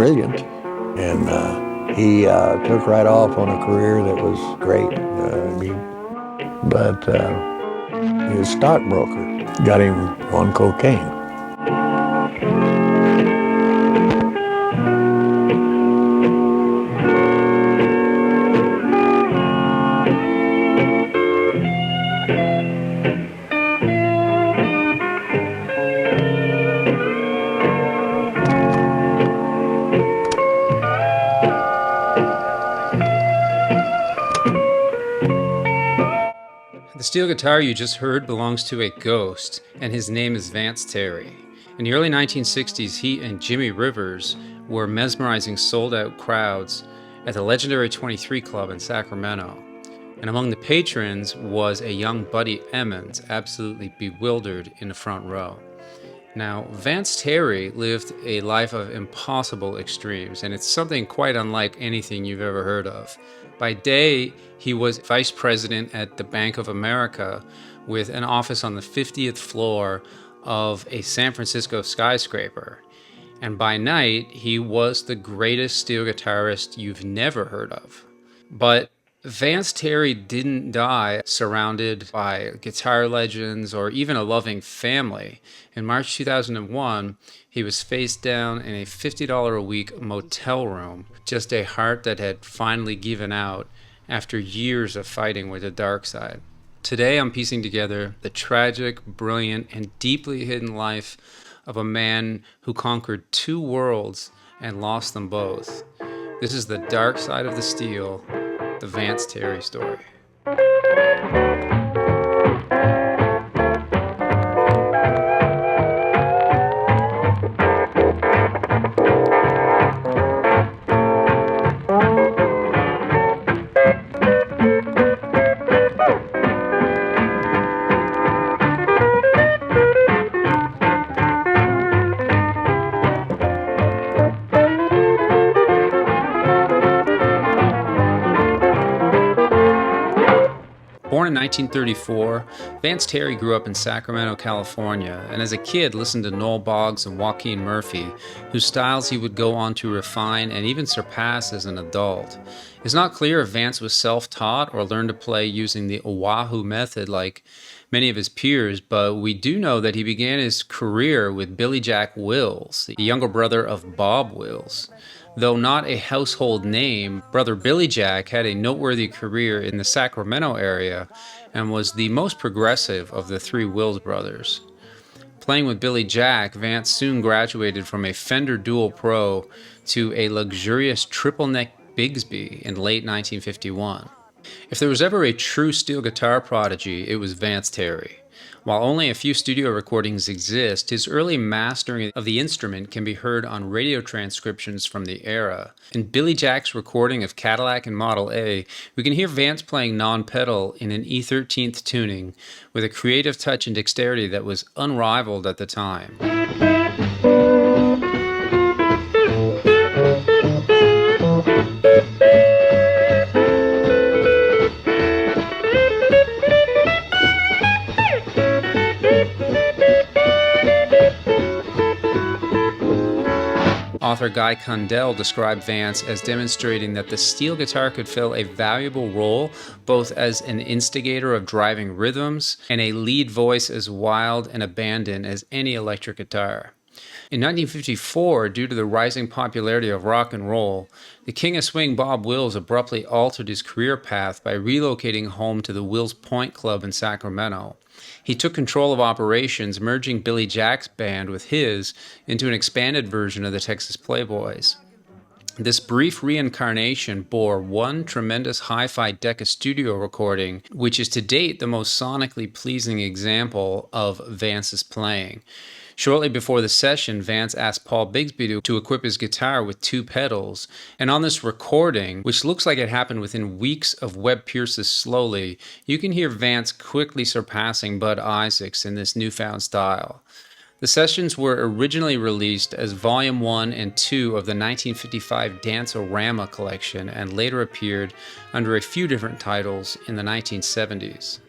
brilliant, and he took right off on a career that was great. But his stockbroker got him on cocaine. The steel guitar you just heard belongs to a ghost, and his name is Vance Terry. In the early 1960s, he and Jimmie Rivers were mesmerizing sold-out crowds at the legendary 23 Club in Sacramento. And among the patrons was a young Buddy Emmons, absolutely bewildered in the front row. Now, Vance Terry lived a life of impossible extremes, and it's something quite unlike anything you've ever heard of. By day, he was vice president at the Bank of America with an office on the 50th floor of a San Francisco skyscraper. And by night, he was the greatest steel guitarist you've never heard of. But Vance Terry didn't die surrounded by guitar legends or even a loving family. In March 2001, he was face down in a $50 a week motel room, just a heart that had finally given out after years of fighting with the dark side. Today I'm piecing together the tragic, brilliant, and deeply hidden life of a man who conquered two worlds and lost them both. This is the dark side of the steel, the Vance Terry story. Born in 1934, Vance Terry grew up in Sacramento, California, and as a kid listened to Noel Boggs and Joaquin Murphy, whose styles he would go on to refine and even surpass as an adult. It's not clear if Vance was self-taught or learned to play using the Oahu method like many of his peers, but we do know that he began his career with Billy Jack Wills, the younger brother of Bob Wills. Though not a household name, brother Billy Jack had a noteworthy career in the Sacramento area and was the most progressive of the three Wills brothers. Playing with Billy Jack, Vance soon graduated from a Fender Dual Pro to a luxurious triple-neck Bigsby in late 1951. If there was ever a true steel guitar prodigy, it was Vance Terry. While only a few studio recordings exist, his early mastering of the instrument can be heard on radio transcriptions from the era. In Billy Jack's recording of Cadillac and Model A, we can hear Vance playing non-pedal in an E13th tuning with a creative touch and dexterity that was unrivaled at the time. Author Guy Condell described Vance as demonstrating that the steel guitar could fill a valuable role both as an instigator of driving rhythms and a lead voice as wild and abandoned as any electric guitar. In 1954, due to the rising popularity of rock and roll, the King of Swing Bob Wills abruptly altered his career path by relocating home to the Wills Point Club in Sacramento. He took control of operations, merging Billy Jack's band with his into an expanded version of the Texas Playboys. This brief reincarnation bore one tremendous hi-fi Decca studio recording, which is to date the most sonically pleasing example of Vance's playing. Shortly before the session, Vance asked Paul Bigsby to equip his guitar with two pedals, and on this recording, which looks like it happened within weeks of Webb Pierce's Slowly, you can hear Vance quickly surpassing Bud Isaacs in this newfound style. The sessions were originally released as Volume 1 and 2 of the 1955 Dance-O-Rama collection and later appeared under a few different titles in the 1970s.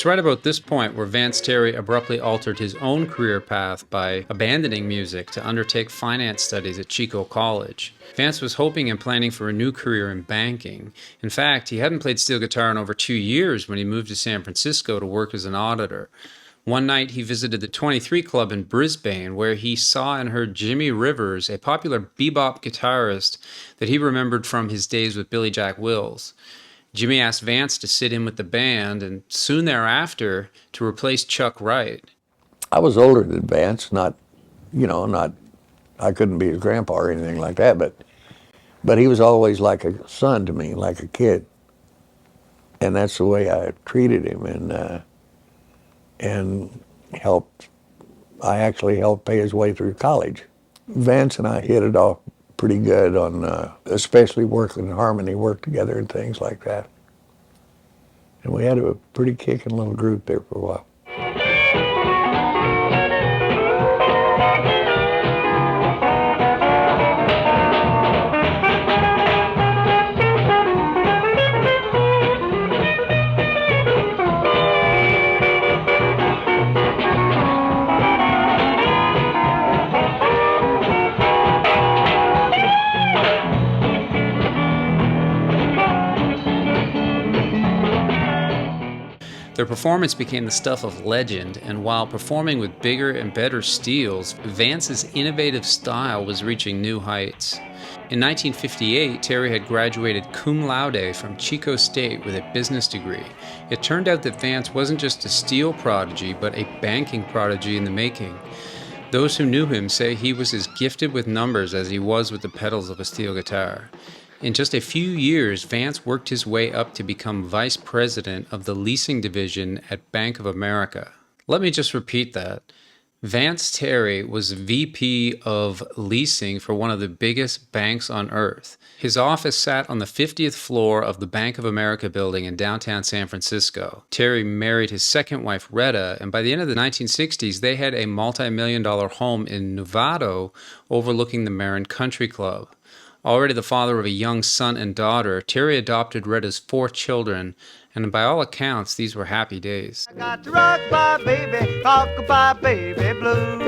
It's right about this point where Vance Terry abruptly altered his own career path by abandoning music to undertake finance studies at Chico College. Vance was hoping and planning for a new career in banking. In fact, he hadn't played steel guitar in over 2 years when he moved to San Francisco to work as an auditor. One night he visited the 23 Club in Brisbane, where he saw and heard Jimmie Rivers, a popular bebop guitarist that he remembered from his days with Billy Jack Wills. Jimmie asked Vance to sit in with the band, and soon thereafter to replace Chuck Wright. I was older than Vance, not, I couldn't be his grandpa or anything like that, but he was always like a son to me, like a kid. And that's the way I treated him, and I actually helped pay his way through college. Vance and I hit it off pretty good on, especially working in harmony, work together and things like that. And we had a pretty kicking little group there for a while. Their performance became the stuff of legend, and while performing with bigger and better steels, Vance's innovative style was reaching new heights. In 1958, Terry had graduated cum laude from Chico State with a business degree. It turned out that Vance wasn't just a steel prodigy, but a banking prodigy in the making. Those who knew him say he was as gifted with numbers as he was with the pedals of a steel guitar. In just a few years, Vance worked his way up to become vice president of the leasing division at Bank of America. Let me just repeat that. Vance Terry was VP of leasing for one of the biggest banks on earth. His office sat on the 50th floor of the Bank of America building in downtown San Francisco. Terry married his second wife, Retta, and by the end of the 1960s, they had a multi-million-dollar home in Novato overlooking the Marin Country Club. Already the father of a young son and daughter, Terry adopted Retta's 4 children, and by all accounts, these were happy days. I got to rock my baby, rock-a-bye baby blue.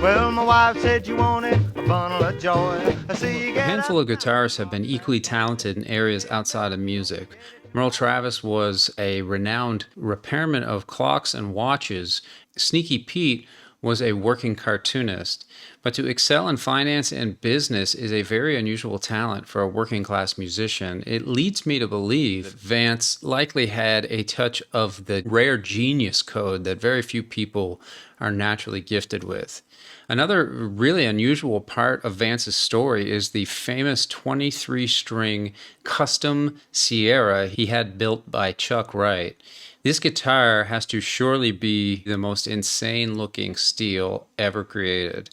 Well, my wife said you wanted a bundle of joy. I see you A handful of guitarists have been equally talented in areas outside of music. Merle Travis was a renowned repairman of clocks and watches. Sneaky Pete was a working cartoonist. But to excel in finance and business is a very unusual talent for a working-class musician. It leads me to believe that Vance likely had a touch of the rare genius code that very few people are naturally gifted with. Another really unusual part of Vance's story is the famous 23-string custom Sierra he had built by Chuck Wright. This guitar has to surely be the most insane-looking steel ever created.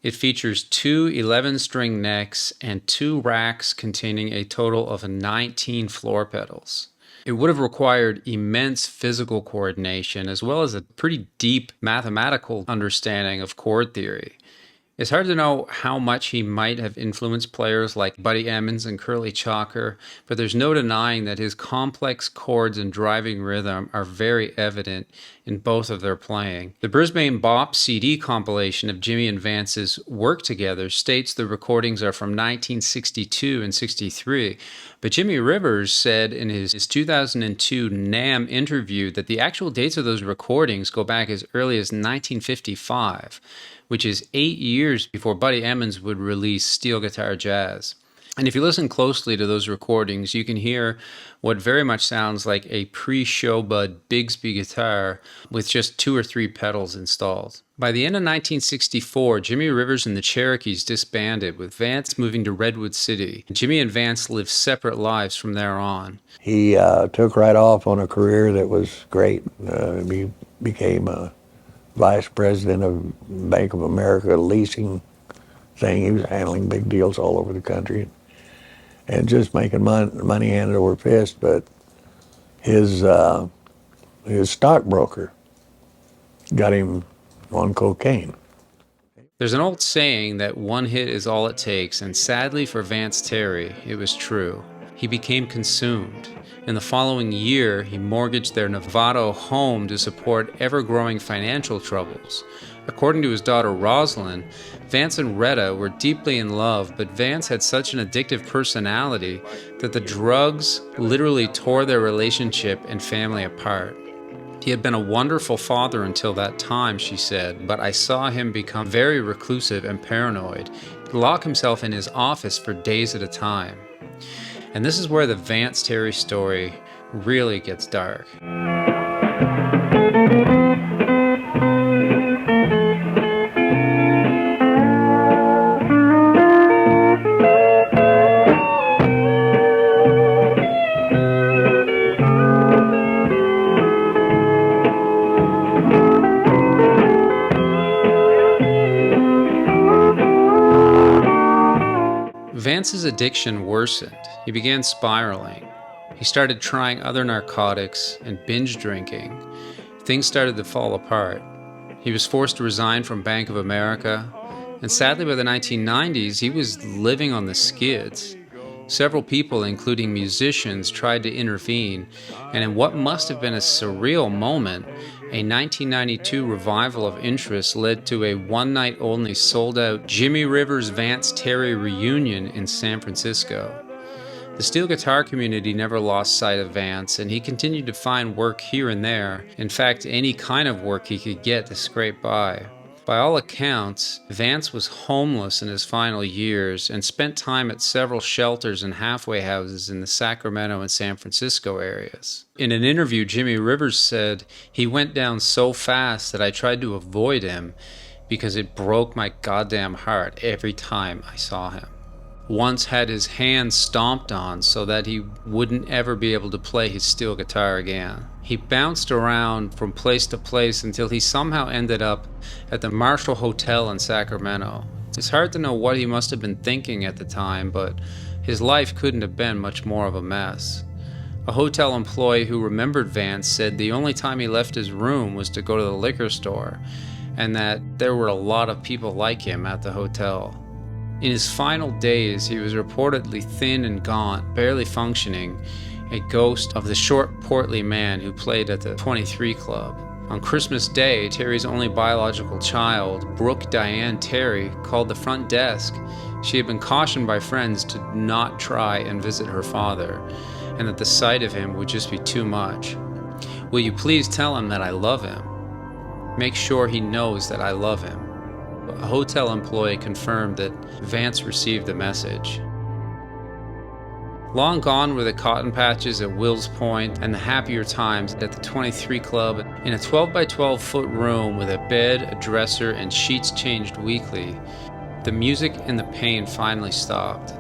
It features 2 11-string necks and 2 racks containing a total of 19 floor pedals. It would have required immense physical coordination as well as a pretty deep mathematical understanding of chord theory. It's hard to know how much he might have influenced players like Buddy Emmons and Curly Chalker, but there's no denying that his complex chords and driving rhythm are very evident in both of their playing. The Brisbane Bop CD compilation of Jimmie and Vance's work together states the recordings are from 1962 and 63, but Jimmie Rivers said in his 2002 NAMM interview that the actual dates of those recordings go back as early as 1955. Which is 8 years before Buddy Emmons would release Steel Guitar Jazz. And if you listen closely to those recordings, you can hear what very much sounds like a pre-Showbud Bigsby guitar with just 2 or 3 pedals installed. By the end of 1964, Jimmie Rivers and the Cherokees disbanded, with Vance moving to Redwood City. Jimmie and Vance lived separate lives from there on. He took right off on a career that was great. He became a vice president of Bank of America leasing thing. He was handling big deals all over the country and just making money hand over fist. But his stockbroker got him on cocaine. There's an old saying that one hit is all it takes, and sadly for Vance Terry, it was true. he became consumed. In the following year, he mortgaged their Novato home to support ever-growing financial troubles. According to his daughter Rosalind, Vance and Retta were deeply in love, but Vance had such an addictive personality that the drugs literally tore their relationship and family apart. He had been a wonderful father until that time, she said, but I saw him become very reclusive and paranoid. He'd lock himself in his office for days at a time. And this is where the Vance Terry story really gets dark. Vance's addiction worsened. He began spiraling. He started trying other narcotics and binge drinking. Things started to fall apart. He was forced to resign from Bank of America, and sadly by the 1990s, he was living on the skids. Several people, including musicians, tried to intervene, and in what must have been a surreal moment, a 1992 revival of interest led to a one-night-only sold-out Jimmie Rivers Vance Terry reunion in San Francisco. The steel guitar community never lost sight of Vance, and he continued to find work here and there, in fact any kind of work he could get to scrape by. By all accounts, Vance was homeless in his final years and spent time at several shelters and halfway houses in the Sacramento and San Francisco areas. In an interview, Jimmie Rivers said, "He went down so fast that I tried to avoid him because it broke my goddamn heart every time I saw him. Once had his hand stomped on so that he wouldn't ever be able to play his steel guitar again. He bounced around from place to place until he somehow ended up at the Marshall Hotel in Sacramento. It's hard to know what he must have been thinking at the time, but his life couldn't have been much more of a mess." A hotel employee who remembered Vance said the only time he left his room was to go to the liquor store, and that there were a lot of people like him at the hotel. In his final days, he was reportedly thin and gaunt, barely functioning, a ghost of the short, portly man who played at the 23 Club. On Christmas Day, Terry's only biological child, Brooke Diane Terry, called the front desk. She had been cautioned by friends to not try and visit her father, and that the sight of him would just be too much. "Will you please tell him that I love him? Make sure he knows that I love him." A hotel employee confirmed that Vance received the message. Long gone were the cotton patches at Will's Point and the happier times at the 23 Club. In a 12 by 12 foot room with a bed, a dresser, and sheets changed weekly, the music and the pain finally stopped.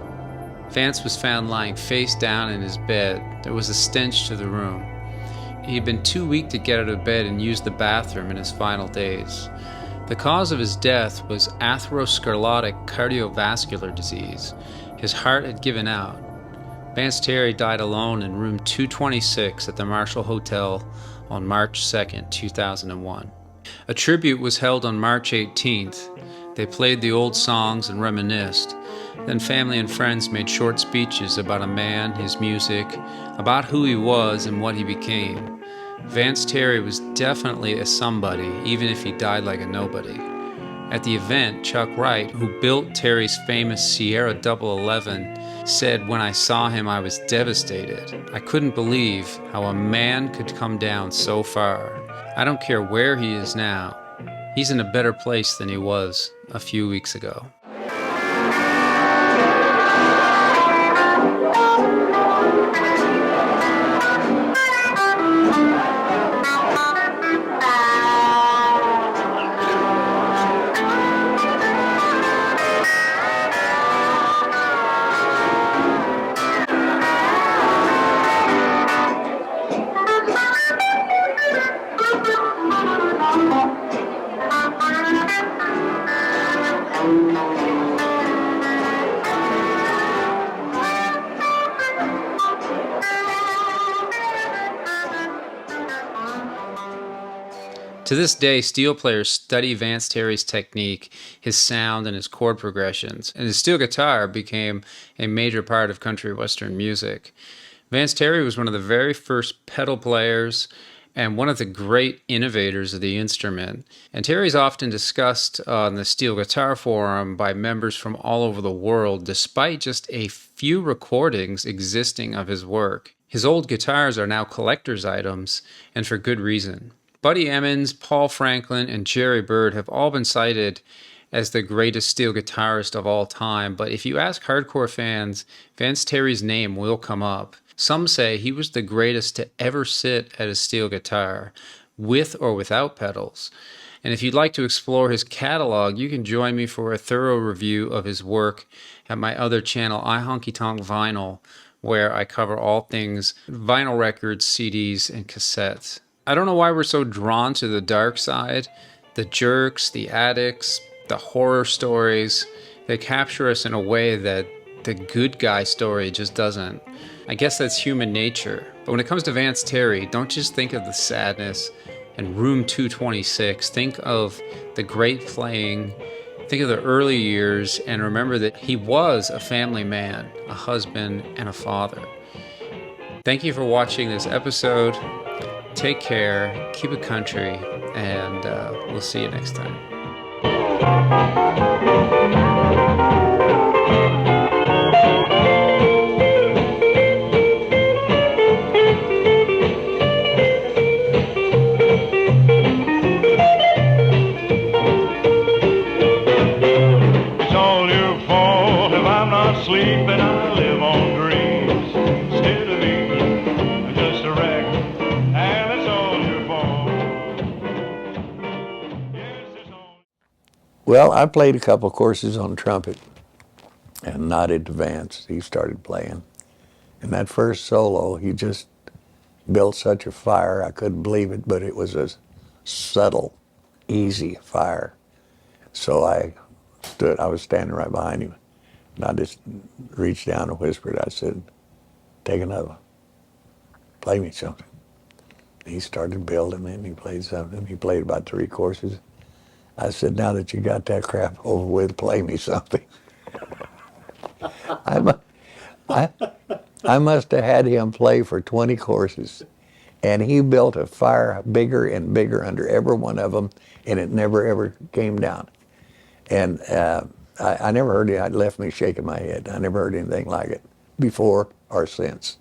Vance was found lying face down in his bed. There was a stench to the room. He had been too weak to get out of bed and use the bathroom in his final days. The cause of his death was atherosclerotic cardiovascular disease. His heart had given out. Vance Terry died alone in room 226 at the Marshall Hotel on March 2nd, 2001. A tribute was held on March 18th. They played the old songs and reminisced. Then family and friends made short speeches about a man, his music, about who he was and what he became. Vance Terry was definitely a somebody, even if he died like a nobody. At the event, Chuck Wright, who built Terry's famous Sierra 1111, said, "When I saw him, I was devastated. I couldn't believe how a man could come down so far. I don't care where he is now. He's in a better place than he was a few weeks ago." To this day, steel players study Vance Terry's technique, his sound, and his chord progressions, and his steel guitar became a major part of country western music. Vance Terry was one of the very first pedal players and one of the great innovators of the instrument. And Terry's often discussed on the Steel Guitar Forum by members from all over the world, despite just a few recordings existing of his work. His old guitars are now collector's items, and for good reason. Buddy Emmons, Paul Franklin, and Jerry Bird have all been cited as the greatest steel guitarist of all time, but if you ask hardcore fans, Vance Terry's name will come up. Some say he was the greatest to ever sit at a steel guitar, with or without pedals. And if you'd like to explore his catalog, you can join me for a thorough review of his work at my other channel, iHonky Tonk Vinyl, where I cover all things vinyl records, CDs, and cassettes. I don't know why we're so drawn to the dark side, the jerks, the addicts, the horror stories. They capture us in a way that the good guy story just doesn't. I guess that's human nature. But when it comes to Vance Terry, don't just think of the sadness and Room 226. Think of the great playing. Think of the early years and remember that he was a family man, a husband, and a father. Thank you for watching this episode. Take care, keep it country, and we'll see you next time. It's all your fault if I'm not sleeping. I live on dreams instead of being just a wreck. And it's all your fault. Yes, it's all. Well, I played a couple courses on trumpet and nodded to Vance. He started playing. And that first solo, he just built such a fire. I couldn't believe it, but it was a subtle, easy fire. So I was standing right behind him. And I just reached down and whispered. I said, take another one. Play me something. He started building it and he played something. He played about 3 courses. I said, now that you got that crap over with, play me something. I must have had him play for 20 courses. And he built a fire bigger and bigger under every one of them, and it never, ever came down. And I never heard it. It left me shaking my head. I never heard anything like it before or since.